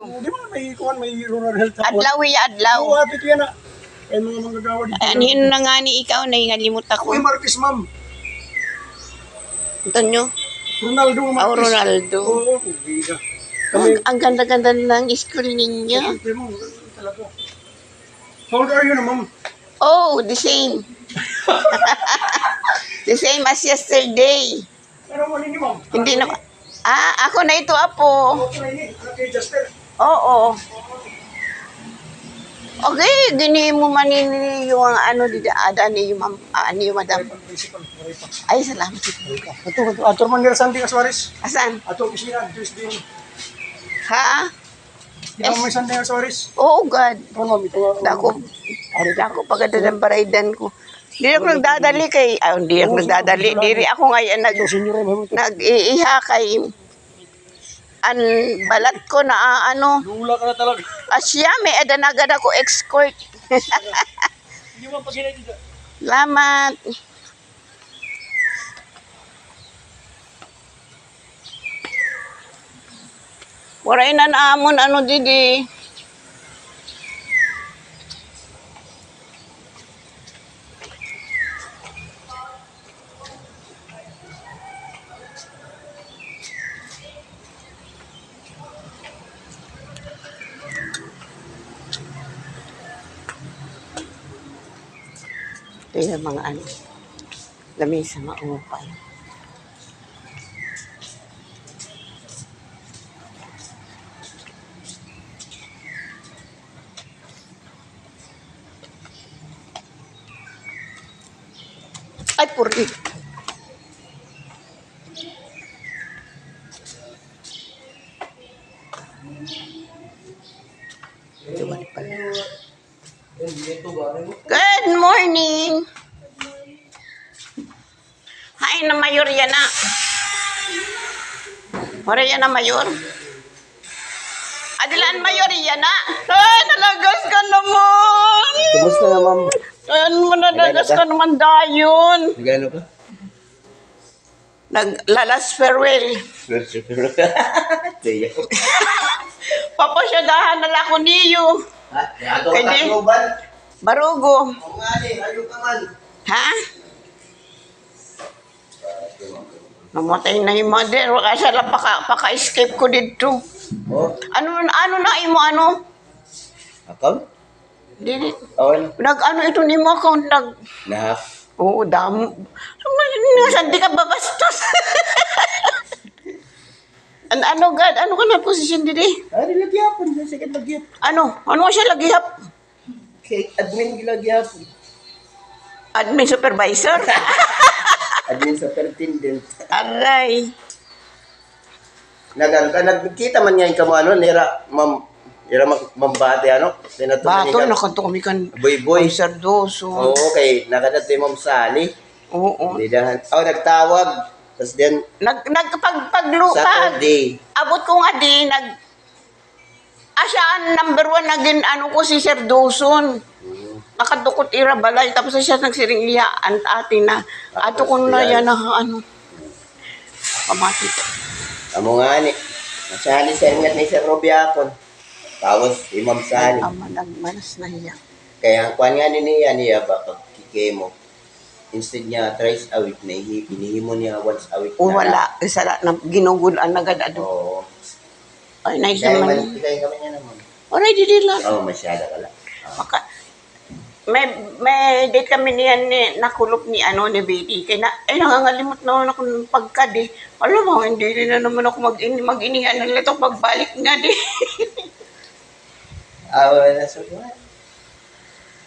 Di ba may rural health ako? Adlaw ya adlaw. Oo, ate tiyan na. Ay mga manggagawa dito. Anin na nga ni ikaw na ngalimot Ako yung ako. Marquez, ma'am. Ito nyo? Ronaldo Marquez. Oh, Ronaldo. Oo, hindi ka. Kami, Ang ganda-ganda ng school ninyo. siyempre mo, talaga. How old are you na, ma'am? Oh, the same. The same as yesterday. Ano mo ninyo, ma'am? Hindi na... ako na ito, apo. Ako na ini, anak kay Justin. Oo. Okay, gini mo manini yung ano di ada ni yung ani yung madam. Principal, Maripa. Ay, salamat. Ito, ato man nila Sandy Suarez. Asan? Ato, opisina, Tuesday. Ha? Di ba may Sandy Suarez? Oo, God. Ano, ma'am, ito. Dako pagkada ng baraydan ko. Hindi ako nagdadali kay, hindi ako nagdadali. Diri ako ngayon Ito, senior, ma'am. nag-iiha kay balat ko na ano. Lula ka na talaga. Asya, may adanagad ako escort. Hindi mo pag dito. Salamat. Waray na naamon ano didi. Ito yung mga ano, lamesa maupay. Ay, purdi. Ito ba pala? Good morning! Hi na mayor yan na. Mara yan na mayor. Adilan mayor yan na. Ay, nalagas ka naman. Kumusta na, ma'am? Ayan mo, nalagas ka naman dayon. Nagano ka? Naglalas farewell. Tiyo. Papasyadahan na lang ako niyo. Ato Kaya ka di- global. Barugo. Oo nga ni, ayun ka man. Ha? Namatay na yung mother. Wala siya lang paka-escape ko dito. Oh, Ano na imo ano? account? Dili. On. Nag-ano ito ni mo account Na. Oo, damo. Nasaan di ka babastos? Ano, God? Ano ka na posisyon dito? Ari lagyapon, sakit lagyap. Ano? Ano siya laghihap? Kay admin gilagyapon. Admin supervisor? Admin superintendent. Aray. Nagkita man ngayon ka mo ano, nira mambate ano, tinatulungan Bato, ka. nakanto kami kan Boy. Sardoso. Oo, kay nakadati Ma'am Sally. Oo. Hindi dahan. Nagtawag. Tapos then, Paglupa. Saturday. Abot ko nga di, Asya, number 1 naging ano ko si Sir Dawson. Nakadukot ira balay. Tapos siya nagsiring liya, atin na. Ato ko na yan na ano. Pamati. Amo nga ni. Masali sa ingat ni Sir Robiakon. Tapos, Imam Sally. Nagmanas na hiya. Kaya ang kwan nga niya ba, pag kikemo, instead niya thrice a week, inihimo niya once a week. O wala. Isa na ginugulan na gadado. Oo. Ay, nice Kaya naman. kaya kami niya naman. Alright, didi lang. Oo, masyada ka lang. May date kami niyan ni nakulop ni ano ni Betty. Kaya nangangalimot na ako ng pagkad eh. Alam mo, hindi rin na naman ako mag-inihan na ito pagbalik nga di. Wala na sa buwan.